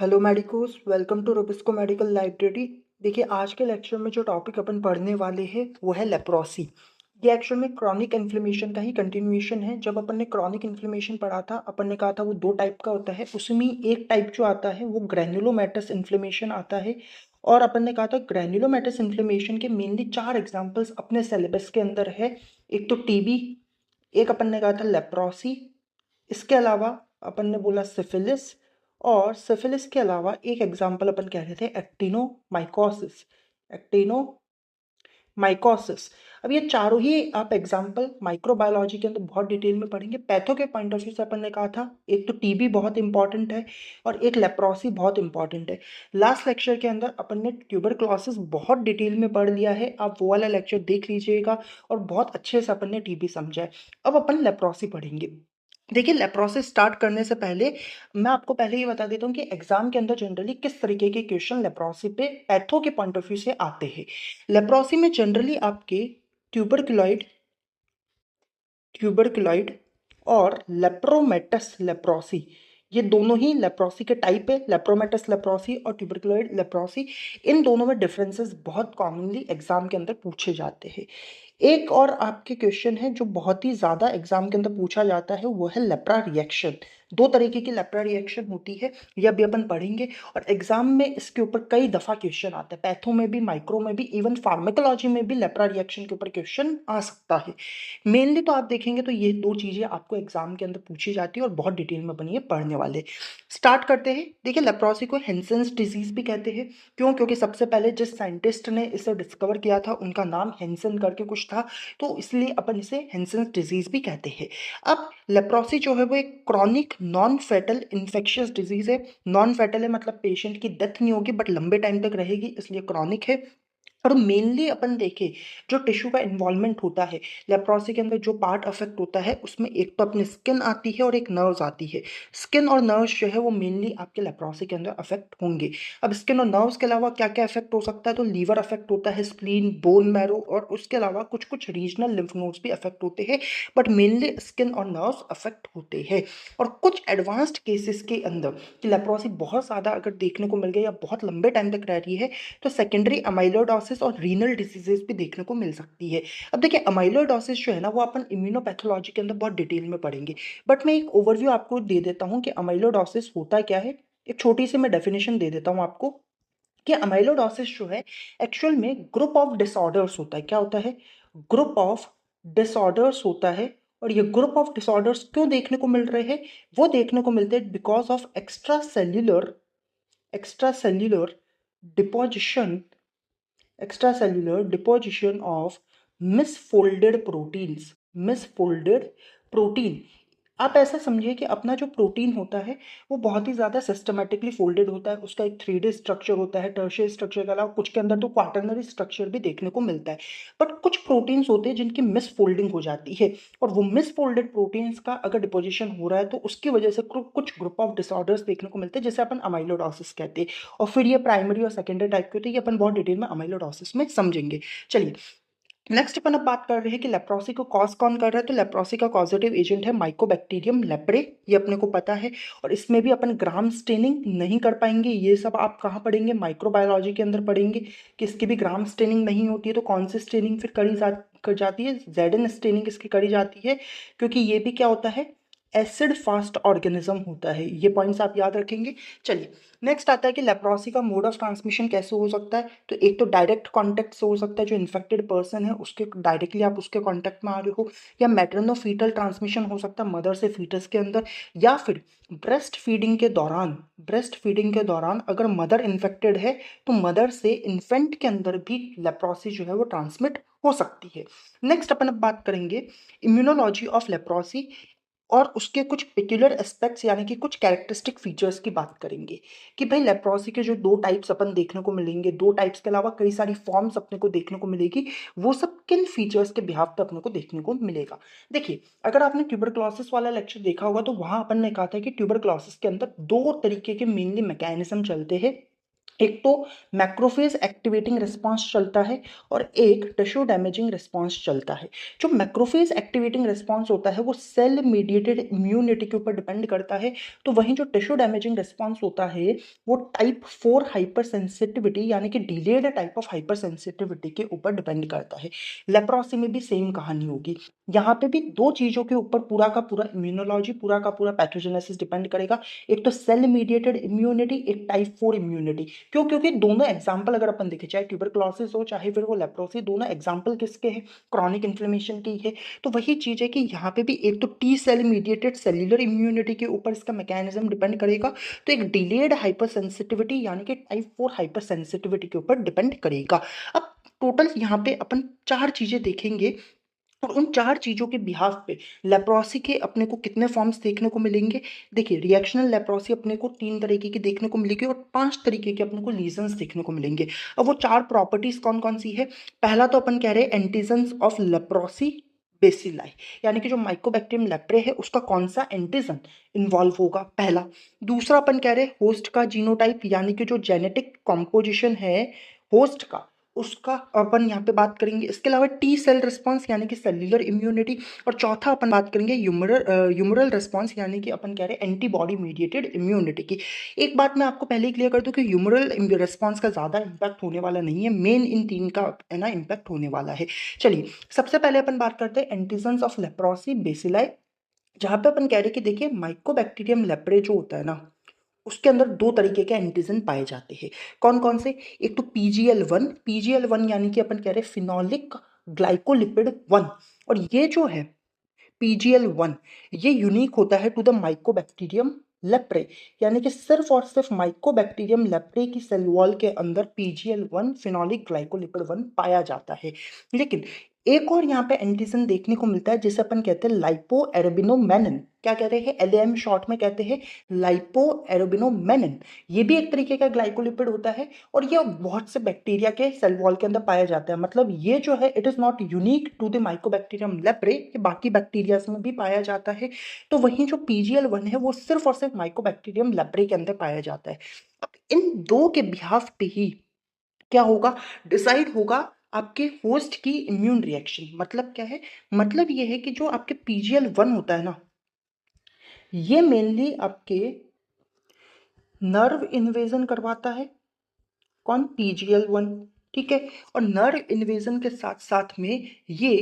Hello medicos, welcome to Robisco medical library. देखिए, आज के लेक्चर में जो टॉपिक अपन पढ़ने वाले हैं वो है लेप्रोसी। ये एक्चुअल में क्रॉनिक इन्फ्लेमेशन का ही कंटिन्यूएशन है। जब अपन ने क्रॉनिक इन्फ्लेमेशन पढ़ा था, अपन ने कहा था वो दो टाइप का होता है। उसमें एक टाइप जो आता है वो ग्रैन्युलोमैटस इन्फ्लेमेशन आता है। और अपन ने कहा था ग्रैन्युलोमैटस इन्फ्लेमेशन के मेनली चार एग्जाम्पल्स अपने सिलेबस के अंदर है। एक तो टीबी, एक अपन ने कहा था लेप्रोसी, इसके अलावा अपन ने बोला सिफिलिस, और सिफिलिस के अलावा एक एग्जाम्पल अपन कह रहे थे एक्टिनोमाइकोसिस। एक्टिनोमाइकोसिस। अब ये चारों ही आप एग्जाम्पल माइक्रोबायोलॉजी के अंदर बहुत डिटेल में पढ़ेंगे। पैथो के पॉइंट ऑफ व्यू से अपन ने कहा था एक तो टीबी बहुत इंपॉर्टेंट है और एक लेप्रोसी बहुत इंपॉर्टेंट है। लास्ट लेक्चर के अंदर अपन ने ट्यूबरक्लोसिस बहुत डिटेल में पढ़ लिया है, आप वो वाला लेक्चर देख लीजिएगा और बहुत अच्छे से अपन ने टीबी समझा है। अब अपन लेप्रोसी पढ़ेंगे। देखिए, लेप्रोसी स्टार्ट करने से पहले मैं आपको पहले ही बता देता हूँ कि एग्जाम के अंदर जनरली किस तरीके के क्वेश्चन लेप्रोसी पे पैथो के पॉइंट ऑफ व्यू से आते हैं। लेप्रोसी में जनरली आपके ट्यूबरकुलॉइड ट्यूबरकुलॉइड और लेप्रोमेटस लेप्रोसी, ये दोनों ही लेप्रोसी के टाइप है। लेप्रोमेटस लेप्रोसी और ट्यूबरकुलॉइड लेप्रोसी, इन दोनों में डिफरेंसेस बहुत कॉमनली एग्जाम के अंदर पूछे जाते हैं। एक और आपके क्वेश्चन है जो बहुत ही ज़्यादा एग्जाम के अंदर पूछा जाता है, वो है लेप्रा रिएक्शन। दो तरीके की लेप्रा रिएक्शन होती है, ये अभी अपन पढ़ेंगे। और एग्जाम में इसके ऊपर कई दफ़ा क्वेश्चन आता है, पैथो में भी, माइक्रो में भी, इवन फार्माकोलॉजी में भी लेप्रा रिएक्शन के ऊपर क्वेश्चन आ सकता है। मेनली तो आप देखेंगे तो ये दो चीज़ें आपको एग्जाम के अंदर पूछी जाती है और बहुत डिटेल में बनी है पढ़ने वाले। स्टार्ट करते हैं। देखिए, लेप्रोसी को हेंसेंस डिजीज भी कहते हैं। क्यों? क्योंकि सबसे पहले जिस साइंटिस्ट ने इसे डिस्कवर किया था उनका नाम हेंसन करके कुछ था, तो इसलिए अपन इसे हेंसेंस डिजीज भी कहते हैं। अब लेप्रोसी जो है वो एक chronic non fatal infectious disease है। नॉन फेटल है मतलब पेशेंट की डेथ नहीं होगी बट लंबे टाइम तक रहेगी, इसलिए क्रॉनिक है। और मेनली अपन देखें जो टिश्यू का इन्वॉल्वमेंट होता है लेप्रोसी के अंदर, जो पार्ट अफेक्ट होता है उसमें एक तो अपनी स्किन आती है और एक नर्व्स आती है। स्किन और नर्व्स जो है वो मेनली आपके लेप्रोसी के अंदर अफेक्ट होंगे। अब स्किन और नर्व्स के अलावा क्या क्या अफेक्ट हो सकता है, तो लीवर अफेक्ट होता है, स्प्लीन, बोन मैरो, और उसके अलावा कुछ कुछ रीजनल लिम्फ नोड्स भी अफेक्ट होते हैं। बट मेनली स्किन और नर्व्स अफेक्ट होते हैं। और कुछ एडवांस्ड केसेस के अंदर कि लेप्रोसी बहुत ज़्यादा अगर देखने को मिल गई या बहुत लंबे टाइम तक रह रही है, तो सेकेंडरी अमाइलोइडोसिस और रीनल डिसीजेस भी देखने को मिल सकती है। अब देखिए, अमाइलोइडोसिस जो है ना वो अपन इम्यूनोपैथोलॉजी के अंदर बहुत डिटेल में पढ़ेंगे, बट मैं एक ओवरव्यू आपको दे देता हूँ कि अमाइलोइडोसिस होता क्या है। एक छोटी सी मैं डेफिनेशन दे देता हूँ आपको कि अमाइलोइडोसिस जो है एक्चुअल में ग्रुप ऑफ डिसऑर्डर्स होता है। क्या होता है? ग्रुप ऑफ डिसऑर्डर्स होता है। और ये ग्रुप ऑफ डिसऑर्डर्स क्यों देखने को मिल रहे हैं? वो देखने को मिलते हैं because of extra cellular deposition of misfolded protein. आप ऐसा समझिए कि अपना जो प्रोटीन होता है वो बहुत ही ज़्यादा सिस्टमेटिकली फोल्डेड होता है। उसका एक 3D स्ट्रक्चर होता है, टर्शियरी स्ट्रक्चर के अलावा कुछ के अंदर तो क्वाटरनरी स्ट्रक्चर भी देखने को मिलता है। बट कुछ प्रोटीन्स होते हैं जिनकी मिसफोल्डिंग हो जाती है, और वो मिसफोल्डेड प्रोटीन्स का अगर डिपोजिशन हो रहा है तो उसकी वजह से कुछ ग्रुप ऑफ डिसऑर्डर्स देखने को मिलते हैं, जैसे अपन अमाइलोइडोसिस कहते हैं। और फिर ये प्राइमरी और सेकेंडरी टाइप के होते हैं, ये अपन बहुत डिटेल में अमाइलोइडोसिस में समझेंगे। चलिए, नेक्स्ट अपन अब बात कर रहे हैं कि लेप्रोसी को कॉज कौन कर रहा है। तो लेप्रोसी का कॉजेटिव एजेंट है माइकोबैक्टीरियम लेप्रे, ये अपने को पता है। और इसमें भी अपन ग्राम स्टेनिंग नहीं कर पाएंगे। ये सब आप कहाँ पढ़ेंगे? माइक्रोबायोलॉजी के अंदर पढ़ेंगे कि इसकी भी ग्राम स्टेनिंग नहीं होती है। तो कौन सी स्टेनिंग फिर कर जाती है? जेडन स्टेनिंग इसकी करी जाती है, क्योंकि ये भी क्या होता है? एसिड फास्ट ऑर्गेनिज्म होता है। ये पॉइंट्स आप याद रखेंगे। चलिए, नेक्स्ट आता है कि लेप्रोसी का मोड ऑफ ट्रांसमिशन कैसे हो सकता है। तो एक तो डायरेक्ट कांटेक्ट से हो सकता है, जो इन्फेक्टेड पर्सन है उसके डायरेक्टली आप उसके कांटेक्ट में आ रहे हो, या मैटरनो फीटल ट्रांसमिशन हो सकता है मदर से फीटस के अंदर, या फिर ब्रेस्ट फीडिंग के दौरान अगर मदर इन्फेक्टेड है तो मदर से इन्फेंट के अंदर भी लेप्रोसी जो है वो ट्रांसमिट हो सकती है। नेक्स्ट अपन अब बात करेंगे इम्यूनोलॉजी ऑफ लेप्रोसी और उसके कुछ पेक्यूलर एस्पेक्ट्स यानी कि कुछ कैरेक्टरिस्टिक फीचर्स की बात करेंगे कि भाई लेप्रोसी के जो दो टाइप्स अपन देखने को मिलेंगे, दो टाइप्स के अलावा कई सारी फॉर्म्स अपने को देखने को मिलेगी, वो सब किन फीचर्स के बिहाफ पे अपने को देखने को मिलेगा। देखिए, अगर आपने ट्यूबरक्लोसिस वाला लेक्चर देखा होगा तो वहां अपन ने कहा था कि ट्यूबरक्लोसिस के अंदर दो तरीके के मेनली मैकेनिज्म चलते हैं। एक तो मैक्रोफेज एक्टिवेटिंग रिस्पांस चलता है और एक टिश्यू डैमेजिंग रिस्पांस चलता है। जो मैक्रोफेज एक्टिवेटिंग रिस्पांस होता है वो सेल मीडिएटेड इम्यूनिटी के ऊपर डिपेंड करता है, तो वहीं जो टिश्यू डैमेजिंग रिस्पांस होता है वो टाइप 4 हाइपर सेंसिटिविटी यानी कि delayed type of hyper sensitivity के ऊपर डिपेंड करता है। लेप्रोसी में भी सेम कहानी होगी। यहाँ पे भी दो चीज़ों के ऊपर पूरा का पूरा इम्यूनोलॉजी, पूरा का पूरा पैथोजेनेसिस डिपेंड करेगा। एक तो सेल मीडिएटेड इम्यूनिटी, एक टाइप 4 इम्यूनिटी। क्यों? क्योंकि दोनों एग्जाम्पल अगर अपन देखें, चाहे ट्यूबरक्लोसिस हो चाहे फिर वो लेप्रोसी, दोनों एग्जाम्पल किसके हैं? क्रॉनिक इन्फ्लेमेशन की है। तो वही चीज़ है कि यहाँ पे भी एक तो T cell mediated cellular immunity के ऊपर इसका मैकेनिज्म डिपेंड करेगा, तो एक डिलेड हाइपर सेंसिटिविटी यानी कि टाइप 4 हाइपर सेंसिटिविटी के ऊपर डिपेंड करेगा। अब टोटल यहाँ पे अपन चार चीज़ें देखेंगे और उन चार चीज़ों के बिहाफ पे लेप्रोसी के अपने को कितने फॉर्म्स देखने को मिलेंगे। देखिए, रिएक्शनल लेप्रोसी अपने को 3 तरीके की देखने को मिलेगी और 5 तरीके के अपने को लीजन्स देखने को मिलेंगे। अब वो चार प्रॉपर्टीज कौन कौन सी है? पहला तो अपन कह रहे हैं एंटीजन्स ऑफ लेप्रोसी बेसिलाई, यानी कि जो माइकोबैक्टीरियम लेप्रे है उसका कौन सा एंटीजन इन्वॉल्व होगा, पहला। दूसरा अपन कह रहे हैं होस्ट का जीनोटाइप, यानी कि जो जेनेटिक कॉम्पोजिशन है होस्ट का, उसका अपन यहाँ पे बात करेंगे। इसके अलावा टी सेल रिस्पॉन्स यानी कि सेल्युलर इम्यूनिटी, और चौथा अपन बात करेंगे ह्यूमरल रिस्पॉन्स यानी कि अपन कह रहे हैं एंटीबॉडी मीडिएटेड इम्यूनिटी की। एक बात मैं आपको पहले ही क्लियर कर दूं कि ह्यूमरल रिस्पॉन्स का ज़्यादा इम्पैक्ट होने वाला नहीं है, मेन इन तीन का है ना इम्पैक्ट होने वाला है। चलिए, सबसे पहले अपन बात करते हैं एंटीजन्स ऑफ लेप्रोसी बेसिलाई, जहाँ पे अपन कह रहे हैं कि देखिए माइकोबैक्टीरियम लेप्रे जो होता है ना, उसके अंदर दो तरीके के एंटीजन पाए जाते हैं। कौन कौन से? एक तो पीजीएल वन यानी कि अपन कह रहे हैं फिनोलिक ग्लाइकोलिपिड वन, और ये जो है पीजीएल वन ये यूनिक होता है टू द माइकोबैक्टीरियम लेप्रे, यानी कि सिर्फ और सिर्फ माइकोबैक्टीरियम लेप्रे की सेल वॉल के अंदर PGL one phenolic glycolipid one पाया जाता है। लेकिन एक और यहाँ पे एंटीजन देखने को मिलता है जिसे अपन कहते हैं लाइपो एरोबिनोमेनिन। क्या कहते हैं? एलएएम शॉर्ट में कहते हैं लाइपो एरोबिनोमेनिन। ये भी एक तरीके का ग्लाइकोलिपिड होता है और ये बहुत से बैक्टीरिया के सेल वॉल के अंदर पाया जाता है। मतलब ये जो है it is not unique to the mycobacterium leprae, ये बाकी बैक्टीरिया में भी पाया जाता है। तो वहीं जो पीजीएल वन है वो सिर्फ और सिर्फ माइकोबैक्टीरियम लेप्रे के अंदर पाया जाता है। अब इन दो के बिहाफ पे ही क्या होगा? डिसाइड होगा आपके होस्ट की इम्यून रिएक्शन। मतलब क्या है? मतलब ये है कि जो आपके पीजीएल वन होता है ना, ये मेनली आपके नर्व इन्वेजन करवाता है। कौन? PGL one. ठीक है, और नर्व इन्वेजन के साथ साथ में ये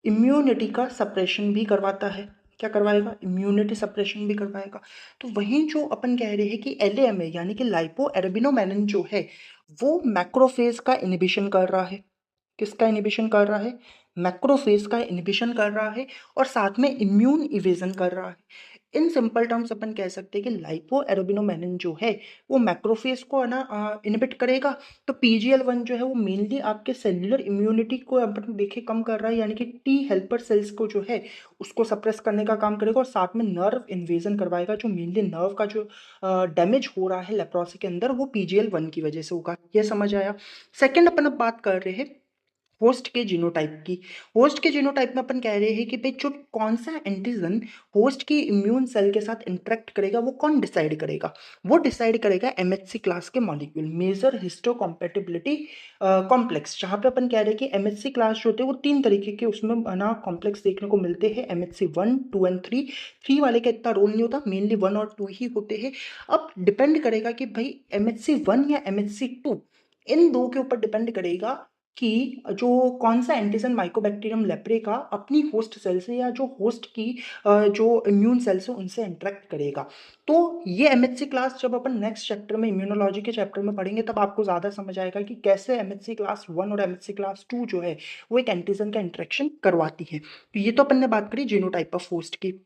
इम्यूनिटी का सप्रेशन भी करवाता है। क्या करवाएगा? इम्यूनिटी सप्रेशन भी करवाएगा। तो वहीं जो अपन कह रहे हैं कि एलएमए यानी कि लाइपो एरोबिनोमेनिन जो है वो मैक्रोफेज का इनिबिशन कर रहा है। किसका इनिबिशन कर रहा है? मैक्रोफेज का इनिबिशन कर रहा है और साथ में इम्यून इवेजन कर रहा है। इन सिंपल टर्म्स अपन कह सकते हैं कि लाइपो एरोबिनोमेनिन जो है वो मैक्रोफेज को है ना इनिबिट करेगा। तो पीजीएल वन जो है वो मेनली आपके सेल्युलर इम्यूनिटी को अपन देखे कम कर रहा है, यानी कि टी हेल्पर सेल्स को जो है उसको सप्रेस करने का काम करेगा और साथ में नर्व इन्वेजन करवाएगा। जो मेनली नर्व का जो डैमेज हो रहा है लेप्रोसी के अंदर वो पीजीएल वन की वजह से होगा। ये समझ आया? सेकेंड अपन अब बात कर रहे हैं होस्ट के जीनोटाइप की। होस्ट के जीनोटाइप में अपन कह रहे हैं कि भाई जो कौन सा एंटीजन होस्ट की इम्यून सेल के साथ इंटरेक्ट करेगा वो कौन डिसाइड करेगा? वो डिसाइड करेगा एमएचसी क्लास के मॉलिक्यूल, मेजर हिस्टोकॉम्पेटिबिलिटी कॉम्प्लेक्स। जहाँ पे अपन कह रहे हैं कि एमएचसी क्लास जो होते हैं वो 3 तरीके के उसमें ना कॉम्प्लेक्स देखने को मिलते हैं, एमएचसी 1, 2 एंड 3। 3 वाले का इतना रोल नहीं होता, मेनली 1 और 2 ही होते हैं। अब डिपेंड करेगा कि भाई एमएचसी 1 या एमएचसी 2, इन दो के ऊपर डिपेंड करेगा कि जो कौन सा एंटीजन माइकोबैक्टीरियम लेप्रे का अपनी होस्ट सेल से या जो होस्ट की जो इम्यून सेल्स है उनसे इंटरेक्ट करेगा। तो ये एमएचसी क्लास जब अपन नेक्स्ट चैप्टर में इम्यूनोलॉजी के चैप्टर में पढ़ेंगे तब आपको ज़्यादा समझ आएगा कि कैसे एमएचसी क्लास 1 और एमएचसी क्लास 2 जो है वो एक एंटीजन का इंटरेक्शन करवाती है। तो ये तो अपन ने बात करी जीनोटाइप ऑफ होस्ट की।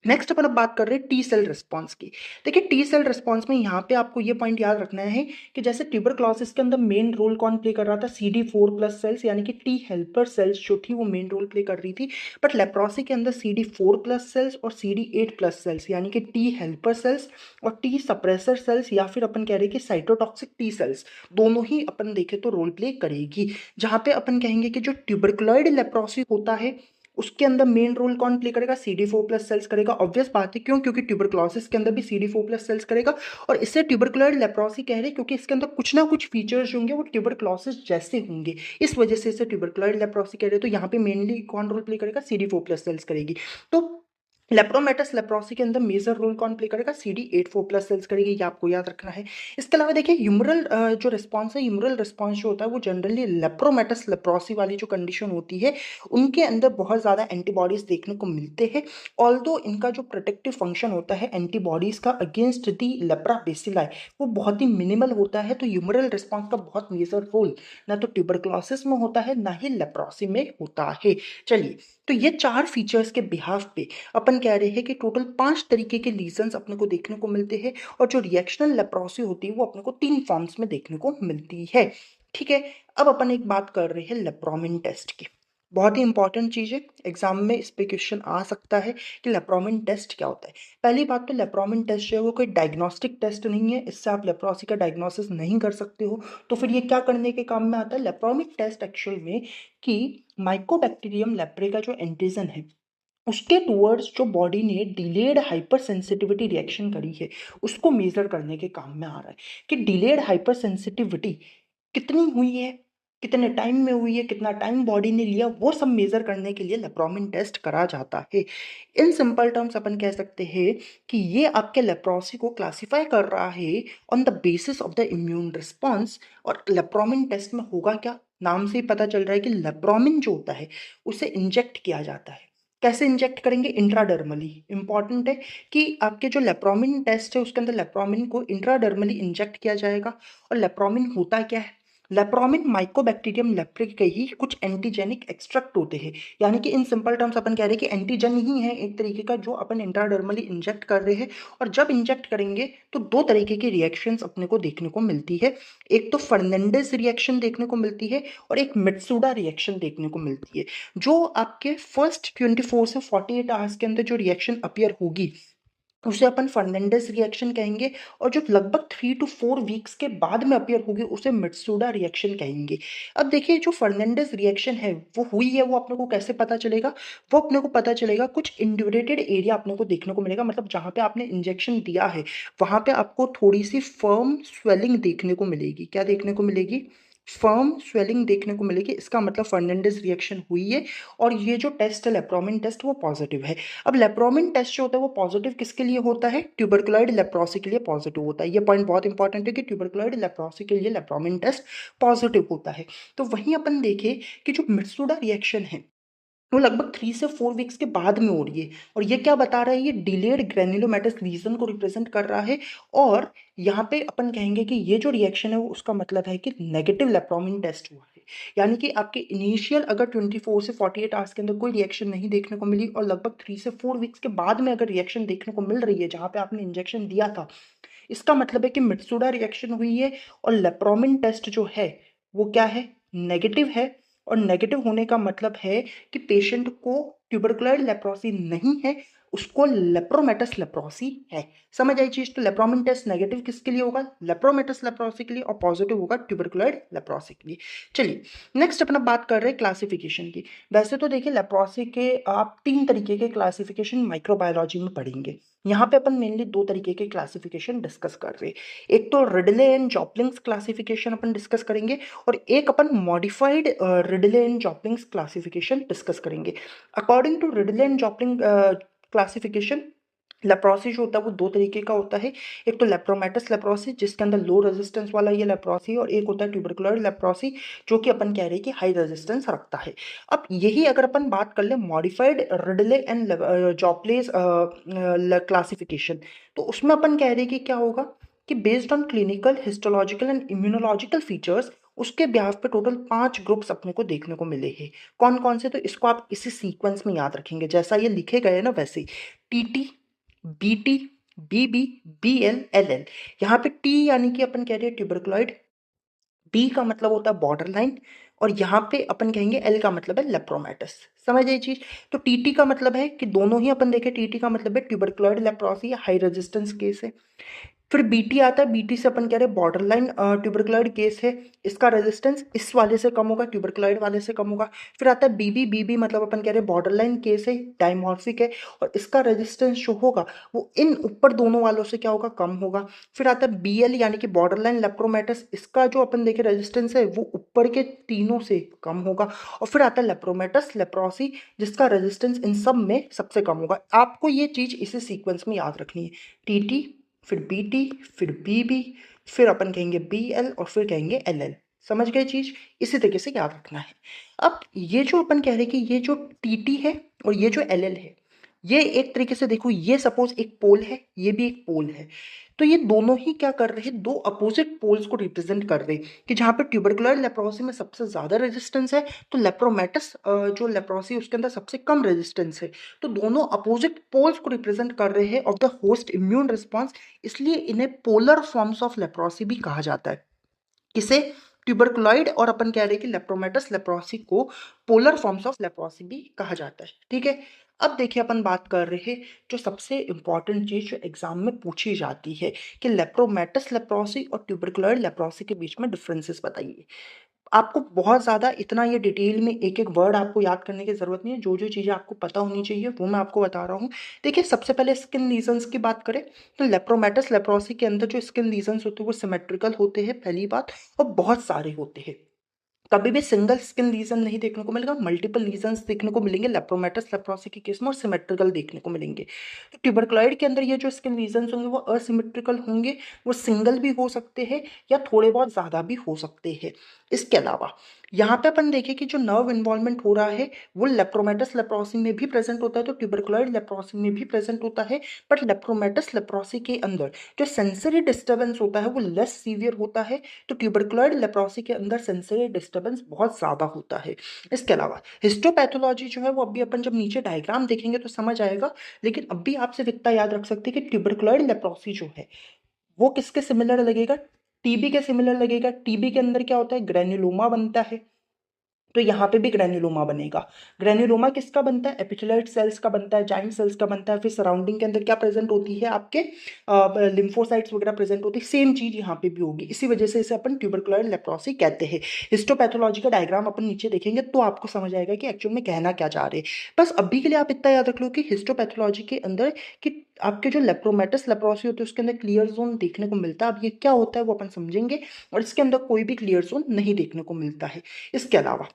नेक्स्ट अपन अब बात कर रहे हैं टी सेल रिस्पॉन्स की। देखिए, टी सेल रिस्पॉन्स में यहाँ पे आपको ये पॉइंट याद रखना है कि जैसे ट्यूबरक्लोसिस के अंदर मेन रोल कौन प्ले कर रहा था? CD4+ सेल्स यानी कि टी हेल्पर सेल्स जो थी वो मेन रोल प्ले कर रही थी। बट लेप्रोसी के अंदर CD4+ सेल्स और CD8+ सेल्स यानी कि टी हेल्पर सेल्स और टी सप्रेसर सेल्स या फिर अपन कह रहे हैं कि साइटोटॉक्सिक टी सेल्स, दोनों ही अपन देखें तो रोल प्ले करेगी। जहाँ पे अपन कहेंगे कि जो ट्यूबरकुलॉइड लेप्रोसी होता है उसके अंदर मेन रोल कौन प्ले करेगा, CD4+ सेल्स करेगा। ऑब्वियस बात है, क्यों? क्योंकि ट्यूबरक्लोसिस के अंदर भी CD4+ सेल्स करेगा और इससे ट्यूबरकुलर लेप्रोसी कह रहे हैं क्योंकि इसके अंदर कुछ ना कुछ फीचर्स होंगे वो ट्यूबरक्लोसिस जैसे होंगे, इस वजह से इसे ट्यूबरकुलर लेप्रोसी कह रहे हैं। तो यहाँ पे मेनली कौन रोल प्ले करेगा, CD4+ सेल्स करेगी। तो लेप्रोमेटस लेप्रोसी के अंदर मेजर रोल कौन प्ले करेगा, CD8+ सेल्स करेगी, ये आपको याद रखना है। इसके अलावा देखिए ह्यूमरल जो रिस्पॉन्स है, ह्यूमरल रिस्पॉन्स जो होता है वो जनरली लेप्रोमेटस लेप्रोसी वाली जो कंडीशन होती है उनके अंदर बहुत ज़्यादा एंटीबॉडीज देखने को मिलते हैं। ऑल्दो इनका जो प्रोटेक्टिव फंक्शन होता है एंटीबॉडीज का अगेंस्ट दी लेप्रा बेसिलाई वो बहुत ही मिनिमल होता है। तो ह्यूमरल रिस्पॉन्स का बहुत मेजर रोल ना तो ट्यूबरक्लोसिस में होता है ना ही लेप्रोसी में होता है। चलिए, तो ये 4 फीचर्स के बिहाफ पे अपन कह रहे हैं कि टोटल 5 तरीके के लीजन्स अपने को देखने को मिलते हैं और जो रिएक्शनल लेप्रोसी होती है वो अपने को 3 फॉर्म्स में देखने को मिलती है। ठीक है, अब अपन एक बात कर रहे हैं लेप्रोमिन टेस्ट की। बहुत ही इंपॉर्टेंट चीज़ है, एग्जाम में इस पे क्वेश्चन आ सकता है कि लेप्रोमिन टेस्ट क्या होता है। पहली बात तो लेप्रोमिन टेस्ट जो है वो कोई डायग्नोस्टिक टेस्ट नहीं है, इससे आप लेप्रोसी का डायग्नोसिस नहीं कर सकते हो। तो फिर ये क्या करने के काम में आता है, लेप्रोमिन टेस्ट एक्चुअल में कि माइकोबैक्टीरियम लेप्रे का जो एंटीजन है उसके टूवर्ड्स जो बॉडी ने डिलेड हाइपर सेंसिटिविटी रिएक्शन करी है उसको मेजर करने के काम में आ रहा है कि डिलेड हाइपर सेंसिटिविटी कितनी हुई है, कितने टाइम में हुई है, कितना टाइम बॉडी ने लिया, वो सब मेजर करने के लिए लेप्रोमिन टेस्ट करा जाता है। इन सिंपल टर्म्स अपन कह सकते हैं कि ये आपके लेप्रोसी को क्लासिफाई कर रहा है on the basis of the immune response. और लेप्रोमिन टेस्ट में होगा क्या, नाम से ही पता चल रहा है कि लेप्रोमिन जो होता है उसे इंजेक्ट किया जाता है। कैसे इंजेक्ट करेंगे, इंट्राडर्मली। इंपॉर्टेंट है कि आपके जो लेप्रोमिन टेस्ट है उसके अंदर लेप्रोमिन को इंट्राडर्मली इंजेक्ट किया जाएगा। और लेप्रोमिन होता क्या है, लेप्रोमिन माइकोबैक्टीरियम लेप्रे के ही कुछ एंटीजेनिक एक्सट्रैक्ट होते हैं। यानी कि इन सिंपल टर्म्स अपन कह रहे हैं कि एंटीजन ही है एक तरीके का जो अपन इंट्राडर्मली इंजेक्ट कर रहे हैं। और जब इंजेक्ट करेंगे तो 2 तरीके की रिएक्शंस अपने को देखने को मिलती है, एक तो फर्नांडिस रिएक्शन देखने को मिलती है और एक मित्सुडा रिएक्शन देखने को मिलती है। जो आपके फर्स्ट 24 से 48 आवर्स के अंदर जो रिएक्शन अपीयर होगी उसे अपन फर्नांडिस रिएक्शन कहेंगे और जो लगभग 3 to 4 वीक्स के बाद में अपीयर होगी उसे मित्सुडा रिएक्शन कहेंगे। अब देखिए जो फर्नांडिस रिएक्शन है वो हुई है वो अपने को कैसे पता चलेगा, वो अपने को पता चलेगा कुछ इंडिविडेटेड एरिया अपने को देखने को मिलेगा, मतलब जहाँ पे आपने इंजेक्शन दिया है वहाँ पे आपको थोड़ी सी फर्म स्वेलिंग देखने को मिलेगी। क्या देखने को मिलेगी, फर्म स्वेलिंग देखने को मिलेगी। इसका मतलब फर्नांडिस रिएक्शन हुई है और ये जो टेस्ट है लेप्रोमिन टेस्ट वो पॉजिटिव है। अब लेप्रोमिन टेस्ट जो होता है वो पॉजिटिव किसके लिए होता है, ट्यूबरकुलॉइड लेप्रोसी के लिए पॉजिटिव होता है। ये पॉइंट बहुत इंपॉर्टेंट है कि ट्यूबरकुलॉइड लेप्रोसी के लिए लेप्रोमिन टेस्ट पॉजिटिव होता है। तो वहीं अपन देखें कि जो मित्सुडा रिएक्शन है वो लगभग 3 से 4 वीक्स के बाद में हो रही है और ये क्या बता रहा है, ये डिलेड ग्रेन्युलोमेटस लीजन को रिप्रेजेंट कर रहा है। और यहाँ पे अपन कहेंगे कि ये जो रिएक्शन है वो उसका मतलब है कि नेगेटिव लेप्रोमिन टेस्ट हुआ है। यानी कि आपके इनिशियल अगर 24 से 48 आवर्स के अंदर कोई रिएक्शन नहीं देखने को मिली और लगभग 3 से 4 वीक्स के बाद में अगर रिएक्शन देखने को मिल रही है जहाँ पे आपने इंजेक्शन दिया था, इसका मतलब है कि मित्सुडा रिएक्शन हुई है और लेप्रोमिन टेस्ट जो है वो क्या है, नेगेटिव है। और नेगेटिव होने का मतलब है कि पेशेंट को ट्यूबरकुलर लेप्रोसी नहीं है, उसको लेप्रोमेटस लेप्रोसी है। समझ आई चीज, तो लेप्रोमिन टेस्ट नेगेटिव किसके लिए होगा, लेप्रोमेटस लेप्रोसी के लिए, और पॉजिटिव होगा ट्यूबरकुलर लेप्रोसी के लिए। चलिए नेक्स्ट अपना बात कर रहे हैं क्लासिफिकेशन की। वैसे तो देखिए लेप्रोसी के आप 3 तरीके के क्लासिफिकेशन माइक्रोबायोलॉजी में पढ़ेंगे। यहाँ पे अपन मेनली 2 तरीके के क्लासिफिकेशन डिस्कस कर रहे हैं। एक तो रिडले एंड जॉपलिंग्स क्लासिफिकेशन अपन डिस्कस करेंगे और एक अपन modified Ridley and Jopling's classification discuss करेंगे। According to Ridley and Jopling classification leprosy जो होता है वो 2 तरीके का होता है। एक तो लेप्रोमेटस लेप्रोसी जिसके अंदर लो रेजिस्टेंस वाला ये लेप्रोसी, और एक होता है ट्यूबरकुलर लेप्रोसी जो कि अपन कह रहे हैं कि हाई रेजिस्टेंस रखता है। अब यही अगर अपन बात कर ले मॉडिफाइड रिडले एंड जॉपलेस क्लासिफिकेशन, तो उसमें अपन कह रहे हैं कि क्या होगा कि based on clinical histological and immunological features उसके ब्याह पे टोटल 5 ग्रुप्स अपने को देखने को मिले हैं। कौन कौन से, तो इसको आप इसी सीक्वेंस में याद रखेंगे जैसा ये लिखे गए ना वैसे ही। टीटी, बीटी, बीबी, बीएल, एलएल। यहाँ पे टी यानी कि अपन कह रहे हैं ट्यूबरकुलॉइड, बी का मतलब होता है बॉर्डर लाइन, और यहाँ पे अपन कहेंगे एल का मतलब है लेप्रोमेटस। समझ ये चीज, तो टीटी का मतलब है कि दोनों ही अपन देखें, टीटी का मतलब है ट्यूबरकुलॉइड लेप्रोसी या हाई रेजिस्टेंस केस है। फिर बीटी आता है, बीटी से अपन कह रहे हैं बॉर्डर लाइन ट्यूबरकुलॉइड केस है, इसका रेजिस्टेंस इस वाले से कम होगा, ट्यूबरकुलॉइड वाले से कम होगा। फिर आता है बीबी, बीबी मतलब अपन कह रहे हैं बॉर्डर लाइन केस है, डायमॉर्फिक है, और इसका रेजिस्टेंस जो होगा वो इन ऊपर दोनों वालों से क्या होगा, कम होगा। फिर आता है बीएल यानी कि बॉर्डर लाइन लेप्रोमेटस, इसका जो अपन देखे रेजिस्टेंस है वो ऊपर के तीनों से कम होगा। और फिर आता है लेप्रोमेटस लेप्रोसी, जिसका रेजिस्टेंस इन सब में सबसे कम होगा। आपको ये चीज इसी सीक्वेंस में याद रखनी है, टीटी, फिर बीटी, फिर बीबी, फिर अपन कहेंगे बीएल, और फिर कहेंगे एलएल। समझ गए चीज? इसी तरीके से याद रखना है। अब ये जो अपन कह रहे हैं कि ये जो टीटी है और ये जो एलएल है, ये एक तरीके से देखो, ये सपोज एक पोल है, ये भी एक पोल है, तो ये दोनों ही क्या कर रहे हैं, दो अपोजिट पोल्स को रिप्रेजेंट कर रहे हैं। कि जहाँ पे ट्यूबरकुलर लेप्रोसी में सबसे ज्यादा रेजिस्टेंस है, तो लेप्रोमेटस जो लेप्रोसी उसके अंदर सबसे कम रेजिस्टेंस है। तो दोनों अपोजिट पोल्स को रिप्रेजेंट कर रहे हैं of the host immune response, इसलिए इन्हें पोलर फॉर्म्स ऑफ लेप्रोसी भी कहा जाता है। किसे? ट्यूबरकुलॉइड और अपन कह रहे हैं कि लेप्रोमेटस लेप्रोसी को पोलर फॉर्म्स ऑफ लेप्रोसी भी कहा जाता है। ठीक है, अब देखिए अपन बात कर रहे हैं जो सबसे इंपॉर्टेंट चीज जो एग्जाम में पूछी जाती है कि लेप्रोमेटस लेप्रोसी और ट्यूबरकुलॉइड लेप्रोसी के बीच में डिफरेंसेस बताइए। आपको बहुत ज़्यादा इतना ये डिटेल में एक एक वर्ड आपको याद करने की ज़रूरत नहीं है, जो जो चीज़ें आपको पता होनी चाहिए वो मैं आपको बता रहा हूँ। देखिए, सबसे पहले स्किन लीजन्स की बात करें तो लेप्रोमेटस लेप्रोसी के अंदर जो स्किन लीजन्स होते हैं वो सिमेट्रिकल होते हैं, पहली बात, और बहुत सारे होते हैं। कभी भी सिंगल स्किन लीजन नहीं देखने को मिलेगा, मल्टीपल लीजन्स देखने को मिलेंगे लेप्रोमेटस लेप्रोसी के केस में, और सिमेट्रिकल देखने को मिलेंगे। तो ट्यूबरकुलॉइड के अंदर ये जो स्किन लीजन्स होंगे वो असिमेट्रिकल होंगे, वो सिंगल भी हो सकते हैं या थोड़े बहुत ज़्यादा भी हो सकते हैं। इसके अलावा यहाँ पे अपन देखें कि जो नर्व इन्वॉल्वमेंट हो रहा है वो लेप्रोमेटस लेप्रोसी में भी प्रेजेंट होता है, तो ट्यूबरकुलॉइड लेप्रोसी में भी प्रेजेंट होता है। बट लेप्रोमेटस लेप्रोसी के अंदर जो सेंसरी डिस्टर्बेंस होता है वो लेस सीवियर होता है, तो ट्यूबरकुलॉइड लेप्रोसी के अंदर सेंसरी डिस्टर्बेंस बहुत ज़्यादा होता है। इसके अलावा हिस्टोपैथोलॉजी जो है वो अभी अपन जब नीचे डायग्राम देखेंगे तो समझ आएगा, लेकिन अभी आपसे इतना याद रख सकते हैं कि ट्यूबरकुलॉइड लेप्रोसी जो है वो किसके सिमिलर लगेगा, टीबी के सिमिलर लगेगा। टीबी के अंदर क्या होता है, ग्रेन्युलोमा बनता है, तो यहाँ पे भी ग्रेन्युलोमा बनेगा। ग्रेन्युलोमा किसका बनता है, एपिथेलियल सेल्स का बनता है, जाइंट सेल्स का बनता है। फिर सराउंडिंग के अंदर क्या प्रेजेंट होती है, आपके लिम्फोसाइट्स वगैरह प्रेजेंट होती है। सेम चीज यहाँ पे भी होगी, इसी वजह से इसे अपन ट्यूबरकुलर लेप्रोसी कहते हैं। हिस्टोपैथोलॉजी का डायग्राम अपन नीचे देखेंगे तो आपको समझ आएगा कि एक्चुअल में कहना क्या चाह रहे हैं। बस अभी के लिए आप इतना याद रख लो कि हिस्टोपैथोलॉजी के अंदर कि आपके जो लेप्रोमेटस लेप्रोसी होते हैं उसके अंदर क्लियर जोन देखने को मिलता है। अब ये क्या होता है वो अपन समझेंगे, और इसके अंदर कोई भी क्लियर जोन नहीं देखने को मिलता है। इसके अलावा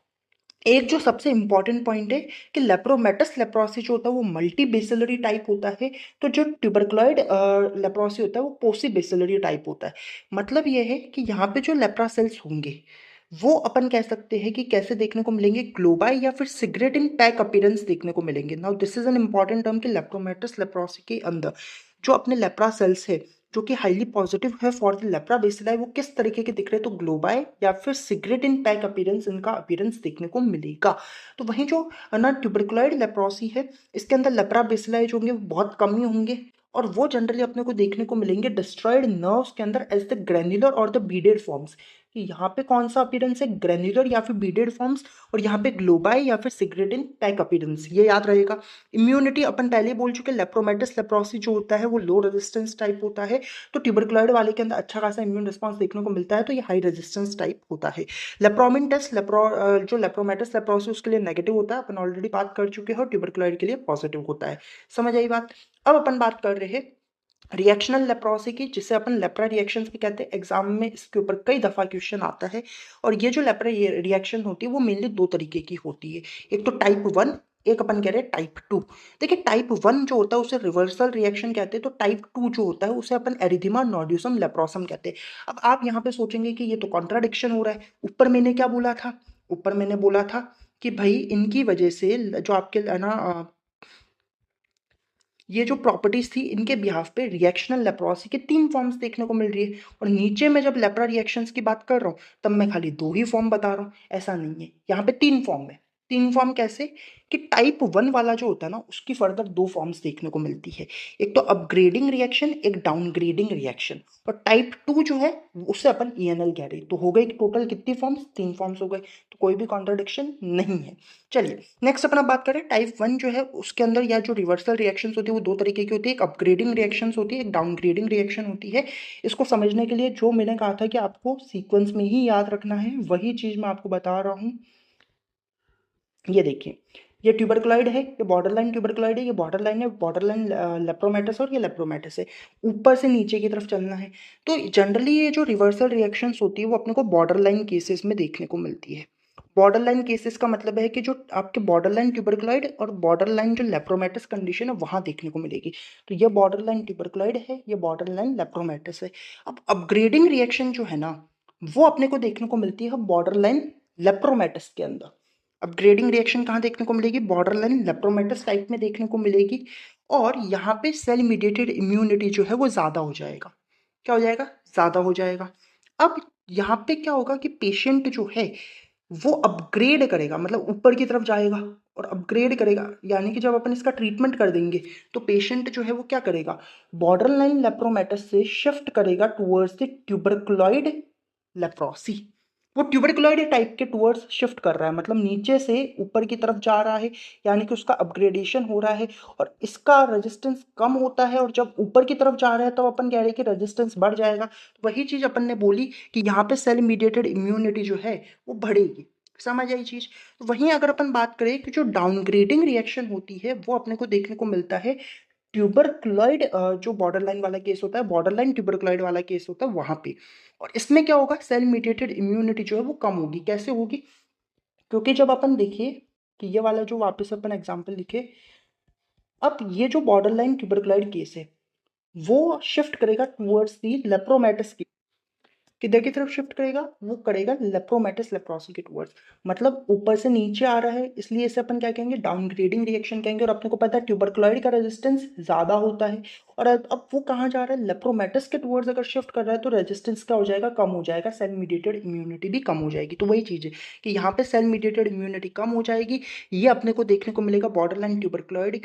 एक जो सबसे इंपॉर्टेंट पॉइंट है कि लेप्रोमेटस लेप्रोसी जो होता है वो मल्टी बेसिलरी टाइप होता है, तो जो ट्यूबरकुलॉइड लेप्रोसी होता है वो पोसी बेसिलरी टाइप होता है। मतलब ये है कि यहाँ पे जो लेप्रा सेल्स होंगे वो अपन कह सकते हैं कि कैसे देखने को मिलेंगे, ग्लोबाई या फिर सिगरेट इन पैक अपीयरेंस देखने को मिलेंगे। Now this is an important term कि लेप्रोमेटस लेप्रोसी के अंदर जो अपने लेप्रा सेल्स है जो कि हाईली पॉजिटिव है फॉर द लेप्रा बेसिलाई, वो किस तरीके के दिख रहे हैं, तो ग्लोबाई या फिर सिगरेट इन पैक अपीयरेंस इनका अपीयरेंस देखने को मिलेगा। तो वहीं जो ना ट्यूबरकुलॉइड लेप्रोसी है इसके अंदर लेप्रा बेसिलाई जो होंगे वो बहुत कम ही होंगे, और वो जनरली अपने को देखने को मिलेंगे डिस्ट्रॉयड नर्व्स के अंदर एज द ग्रेन्युलर और द बीडेड फॉर्म्स। कि यहाँ पे कौन सा अपीयरेंस है, ग्रेन्युलर या फिर बीडेड फॉर्म्स, और यहाँ पे ग्लोबाई या फिर सिगरेट इन पैक अपीयरेंस, ये याद रहेगा। इम्यूनिटी अपन पहले ही बोल चुके, लेप्रोमेटस लेप्रोसी जो होता है वो लो रेजिस्टेंस टाइप होता है, तो ट्यूबरकुलॉइड वाले के अंदर अच्छा खासा इम्यून रिस्पॉन्स देखने को मिलता है, तो ये हाई रेजिस्टेंस टाइप होता है। लेप्रोमिन टेस्ट जो लेप्रोमेटस लेप्रोसी उसके लिए नेगेटिव होता है, अपन ऑलरेडी बात कर चुके हैं, और ट्यूबरकुलॉइड के लिए पॉजिटिव होता है। समझ आई बात? अब अपन बात कर रहे हैं रिएक्शनल लेप्रोसी की, जिसे अपन लेप्रा रिएक्शन भी कहते हैं। एग्जाम में इसके ऊपर कई दफा क्वेश्चन आता है, और ये जो लेप्रा रिएक्शन होती है वो मेनली दो तरीके की होती है, एक तो टाइप 1, एक अपन कह रहे हैं टाइप 2। देखिए, टाइप 1 जो होता है उसे रिवर्सल रिएक्शन कहते हैं, तो टाइप 2 जो होता है उसे अपन एरिथीमा नोड्यूसम लेप्रोसम कहते हैं। अब आप यहाँ पे सोचेंगे कि ये तो कॉन्ट्राडिक्शन हो रहा है, ऊपर मैंने क्या बोला था, ऊपर मैंने बोला था कि भाई इनकी वजह से जो आपके है ना ये जो प्रॉपर्टीज थी इनके बिहाफ पे रिएक्शनल लेप्रोसी के 3 फॉर्म्स देखने को मिल रही है, और नीचे में जब लेप्रा रिएक्शंस की बात कर रहा हूँ तब मैं खाली 2 ही फॉर्म बता रहा हूँ, ऐसा नहीं है, यहाँ पे 3 फॉर्म है। तीन फॉर्म कैसे कि टाइप 1 वाला जो होता है ना उसकी फर्दर दो फॉर्म्स देखने को मिलती है, एक तो अपग्रेडिंग रिएक्शन, एक डाउनग्रेडिंग रिएक्शन। और टाइप 2 जो है उससे अपन ईएनएल कह रहे हैं। तो हो गई टोटल कितनी फॉर्म्स, तीन फॉर्म्स हो गए, तो कोई भी कॉन्ट्रडिक्शन नहीं है। चलिए नेक्स्ट अपन बात करें टाइप 1 जो है उसके अंदर या जो रिवर्सल रिएक्शंस होती है वो दो तरीके की होती है, एक अपग्रेडिंग रिएक्शंस होती है, एक डाउनग्रेडिंग रिएक्शन होती है। इसको समझने के लिए जो मैंने कहा था कि आपको सीक्वेंस में ही याद रखना है वही चीज मैं आपको बता रहा हूँ। ये देखिए, ये ट्यूबरकुलॉइड है, ये बॉर्डरलाइन ट्यूबरकुलॉइड है, ये बॉर्डरलाइन है, बॉर्डरलाइन लेप्रोमेटस और ये लेप्रोमेटस है। ऊपर से नीचे की तरफ चलना है। तो जनरली ये जो रिवर्सल रिएक्शंस होती है वो अपने को बॉर्डरलाइन केसेस में देखने को मिलती है। बॉर्डरलाइन केसेस का मतलब है कि जो आपके बॉर्डरलाइन ट्यूबरकुलॉइड और बॉर्डरलाइन जो लेप्रोमेटस कंडीशन है वहां देखने को मिलेगी। तो ये बॉर्डरलाइन ट्यूबरकुलॉइड है, ये बॉर्डरलाइन लेप्रोमेटस है। अब अपग्रेडिंग रिएक्शन जो है ना वो अपने को देखने को मिलती है बॉर्डरलाइन लेप्रोमेटस के अंदर। अपग्रेडिंग रिएक्शन कहाँ देखने को मिलेगी, बॉर्डरलाइन लेप्रोमेटस टाइप में देखने को मिलेगी। और यहाँ पे सेल मीडिएटेड इम्यूनिटी जो है वो ज़्यादा हो जाएगा। क्या हो जाएगा, ज़्यादा हो जाएगा। अब यहाँ पे क्या होगा कि पेशेंट जो है वो अपग्रेड करेगा, मतलब ऊपर की तरफ जाएगा और अपग्रेड करेगा। यानी कि जब अपन इसका ट्रीटमेंट कर देंगे तो पेशेंट जो है वो क्या करेगा, बॉर्डरलाइन लेप्रोमेटस से शिफ्ट करेगा टुवर्ड्स द ट्यूबरकुलॉइड लेप्रोसी। वो ट्यूबरकुलॉइड टाइप के टुवर्ड्स शिफ्ट कर रहा है, मतलब नीचे से ऊपर की तरफ जा रहा है, यानी कि उसका अपग्रेडेशन हो रहा है और इसका रेजिस्टेंस कम होता है। और जब ऊपर की तरफ जा रहा है तो अपन कह रहे हैं कि रेजिस्टेंस बढ़ जाएगा। तो वही चीज अपन ने बोली कि यहाँ पे सेल मीडिएटेड इम्यूनिटी जो है वो बढ़ेगी। समझ आई चीज। तो वहीं अगर अपन बात करें कि जो डाउनग्रेडिंग रिएक्शन होती है वो अपने को देखने को मिलता है ट्यूबरकुलॉइड, जो बॉर्डरलाइन वाला केस होता है, बॉर्डरलाइन ट्यूबरकुलॉइड वाला केस होता है वहां पे। और इसमें क्या होगा, सेल मीडिएटेड इम्यूनिटी जो है वो कम होगी। कैसे होगी, क्योंकि जब अपन देखिए कि ये वाला जो वापस अपन एग्जांपल लिखे, अब ये जो बॉर्डरलाइन ट्यूबरकुलॉइड केस है वो शिफ्ट करेगा टुवर्ड्स दी लेप्रोमेटस, किधर की तरफ शिफ्ट करेगा, वो करेगा लेप्रोमेटस लेप्रोसी के टुवर्ड्स। मतलब ऊपर से नीचे आ रहा है, इसलिए इसे अपन क्या कहेंगे, डाउनग्रेडिंग रिएक्शन कहेंगे। और अपने को पता है ट्यूबरकुलॉइड का रेजिस्टेंस ज्यादा होता है। और अब वो कहाँ जा रहा है, लेप्रोमेटस के टुवर्ड्स अगर शिफ्ट कर रहा है तो रेजिस्टेंस क्या हो जाएगा, कम हो जाएगा, सेल मीडिएटेड इम्यूनिटी भी कम हो जाएगी। तो वही चीज है कि यहाँ पे सेल मीडिएटेड इम्यूनिटी कम हो जाएगी। ये अपने को देखने को मिलेगा बॉर्डरलाइन ट्यूबरकुलॉइड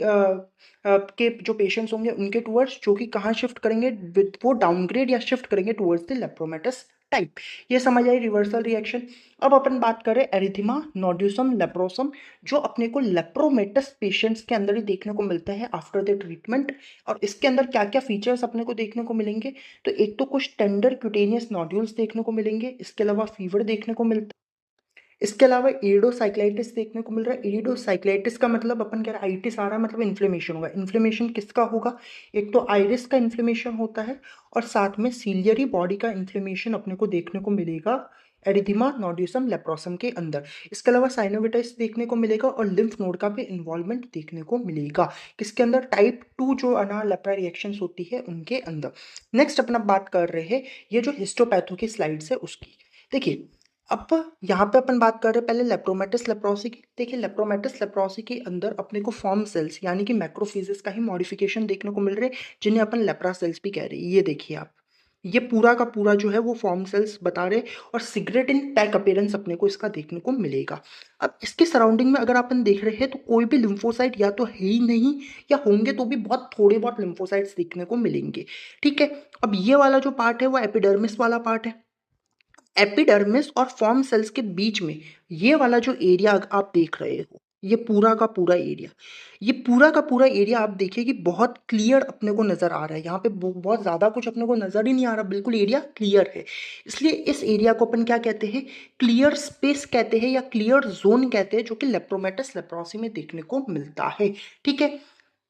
के जो पेशेंट्स होंगे उनके टुवर्ड्स, जो कि कहाँ शिफ्ट करेंगे, वो डाउनग्रेड या शिफ्ट करेंगे टुवर्ड्स द लेप्रोमेटस टाइप। ये समझ आई रिवर्सल रिएक्शन। अब अपन बात करें एरिथीमा नोड्यूसम लेप्रोसम, जो अपने को लेप्रोमेटस पेशेंट्स के अंदर ही देखने को मिलता है आफ्टर द ट्रीटमेंट। और इसके अंदर क्या क्या फीचर्स अपने को देखने को मिलेंगे, तो एक तो कुछ टेंडर क्यूटेनियस नोड्यूल्स देखने को मिलेंगे, इसके अलावा फीवर देखने को मिलता है, इसके अलावा ईरिडोसाइक्लाइटिस देखने को मिल रहा है। ईरिडोसाइक्लाइटिस का मतलब अपन कह रहे हैं आइटिस आ रहा है, मतलब इन्फ्लेमेशन होगा। इन्फ्लेमेशन किसका होगा, एक तो आइरिस का इन्फ्लेमेशन होता है और साथ में सीलियरी बॉडी का इन्फ्लेमेशन अपने को देखने को मिलेगा एरिथीमा नोड्यूसम लेप्रोसम के अंदर। इसके अलावा साइनोविटाइस देखने को मिलेगा और लिम्फ नोड का भी इन्वॉल्वमेंट देखने को मिलेगा। किसके अंदर, टाइप 2 जो अना लेप्रा रिएक्शंस होती है उनके अंदर। नेक्स्ट अपना बात कर रहे हैं ये जो हिस्टोपैथो की स्लाइड्स है उसकी। देखिए अब यहाँ पे अपन बात कर रहे हैं पहले लेप्रोमेटस लेप्रोसी की। देखिए लेप्रोमेटस लेप्रोसी के अंदर अपने को फॉर्म सेल्स यानी कि मैक्रोफेजेस का ही मॉडिफिकेशन देखने को मिल रहे हैं, जिन्हें अपन लेप्रा सेल्स भी कह रहे हैं। ये देखिए आप, ये पूरा का पूरा जो है वो फॉर्म सेल्स बता रहे हैं और सिगरेट इन टैग अपीयरेंस अपने को इसका देखने को मिलेगा। अब इसके सराउंडिंग में अगर अपन देख रहे हैं तो कोई भी लिम्फोसाइट या तो है ही नहीं, या होंगे तो भी बहुत थोड़े बहुत लिम्फोसाइट्स देखने को मिलेंगे। ठीक है। अब ये वाला जो पार्ट है वो एपिडर्मिस वाला पार्ट है। एपिडर्मिस और फॉर्म सेल्स के बीच में ये वाला जो एरिया आप देख रहे हो, ये पूरा का पूरा एरिया, ये पूरा का पूरा एरिया आप देखिए कि बहुत क्लियर अपने को नजर आ रहा है। यहाँ पे बहुत ज्यादा कुछ अपने को नजर ही नहीं आ रहा, बिल्कुल एरिया क्लियर है। इसलिए इस एरिया को अपन क्या कहते हैं, क्लियर स्पेस कहते हैं या क्लियर जोन कहते हैं, जो कि लेप्रोमेटस लेप्रोसी में देखने को मिलता है। ठीक है।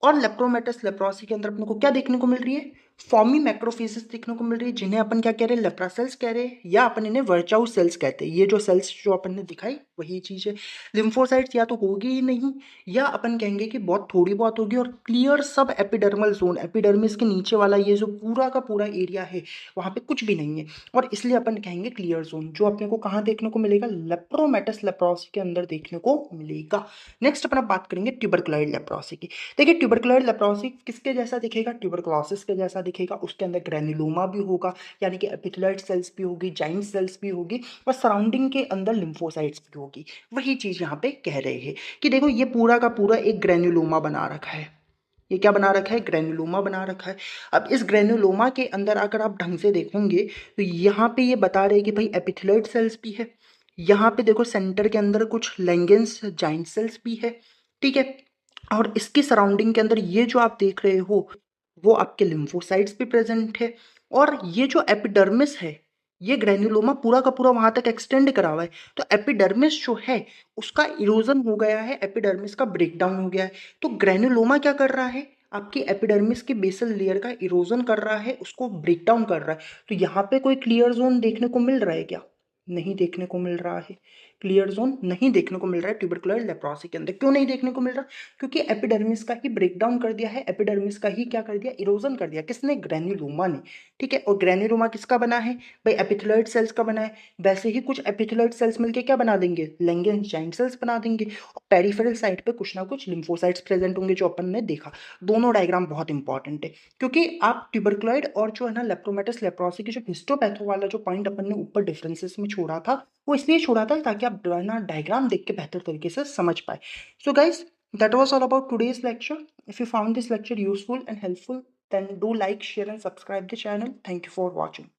और लेप्रोमेटस लेप्रोसी के अंदर अपने को क्या देखने को मिल रही है, फॉर्मी मैक्रोफेजेस देखने को मिल रही है, जिन्हें अपन क्या कह रहे हैं, लेप्रा सेल्स कह रहे हैं, या अपन इन्हें वर्चाउ सेल्स कहते हैं। ये जो सेल्स जो अपन ने दिखाई वही चीज है। लिम्फोसाइट्स या तो होगी ही नहीं, या अपन कहेंगे कि बहुत थोड़ी बहुत होगी। और क्लियर सब एपिडर्मल जोन, एपिडर्मिस के नीचे वाला ये जो पूरा का पूरा एरिया है वहां पे कुछ भी नहीं है, और इसलिए अपन कहेंगे क्लियर जोन, जो अपने को कहाँ देखने को मिलेगा, लेप्रोमेटस लेप्रोसी के अंदर देखने को मिलेगा। नेक्स्ट अपन बात करेंगे ट्यूबरकुलॉइड लेप्रोसी की। देखिए ट्यूबरकुलर लेप्रोसी किसके जैसा दिखेगा? ट्यूबरकुलोसिस के जैसा दिखेगा। उसके अंदर ग्रेन्युलोमा भी होगा, यानी कि एपिथेलियल सेल्स भी होगी, जाइंट सेल्स भी होगी और सराउंडिंग के अंदर लिम्फोसाइट्स भी होगी। वही चीज़ यहाँ पे कह रहे हैं कि देखो ये पूरा का पूरा एक ग्रेन्युलोमा बना रखा है। ये क्या बना रखा है? ग्रेन्युलोमा बना रखा है। अब इस ग्रेन्युलोमा के अंदर अगर आप ढंग से देखोगे तो यहाँ पे ये बता रहे हैं कि भाई एपिथेलियल सेल्स भी है। यहाँ पे देखो सेंटर के अंदर कुछ लैंगेंस जाइंट सेल्स भी है, ठीक है। और इसकी सराउंडिंग के अंदर ये जो आप देख रहे हो वो आपके लिम्फोसाइट्स भी प्रेजेंट है। और ये जो एपिडर्मिस है, ये ग्रेन्युलोमा पूरा का पूरा वहां तक एक्सटेंड करा हुआ है। तो एपिडर्मिस जो है उसका इरोजन हो गया है, एपिडर्मिस का ब्रेकडाउन हो गया है। तो ग्रेन्युलोमा क्या कर रहा है? आपकी एपिडर्मिस की बेसल लेयर का इरोजन कर रहा है, उसको ब्रेकडाउन कर रहा है। तो यहाँ पे कोई क्लियर जोन देखने को मिल रहा है क्या? नहीं देखने को मिल रहा है। क्लियर जोन नहीं देखने को मिल रहा है ट्यूबरकुलर लेप्रोसी के अंदर। क्यों नहीं देखने को मिल रहा? क्योंकि एपिडर्मिस का ही ब्रेकडाउन कर दिया है, एपिडर्मिस का ही क्या कर दिया? इरोजन कर दिया। किसने? ग्रेन्युलोमा ने, ठीक है। और ग्रेन्युलोमा किसका बना है भाई? एपिथेलियल सेल्स का बना है। वैसे ही कुछ एपिथेलियल सेल्स मिलके क्या बना देंगे? लैंगेंस जाइंट सेल्स बना देंगे। और पेरिफेरल साइड पे कुछ ना कुछ लिम्फोसाइट्स प्रेजेंट होंगे, जो अपन ने देखा। दोनों डायग्राम बहुत इंपॉर्टेंट है, क्योंकि आप ट्यूबरकुलॉइड और जो है ना लेप्रोमेटस लेप्रोसी की जो हिस्टोपैथो वाला जो पॉइंट अपन ने ऊपर डिफरेंसेस में छोड़ा था, वो इसलिए छोड़ा था ताकि आप ना डायग्राम देख के बेहतर तरीके से समझ पाए। So guys, that was all about today's lecture. If you found this lecture useful and helpful, then do like, share and subscribe the channel. Thank you for watching.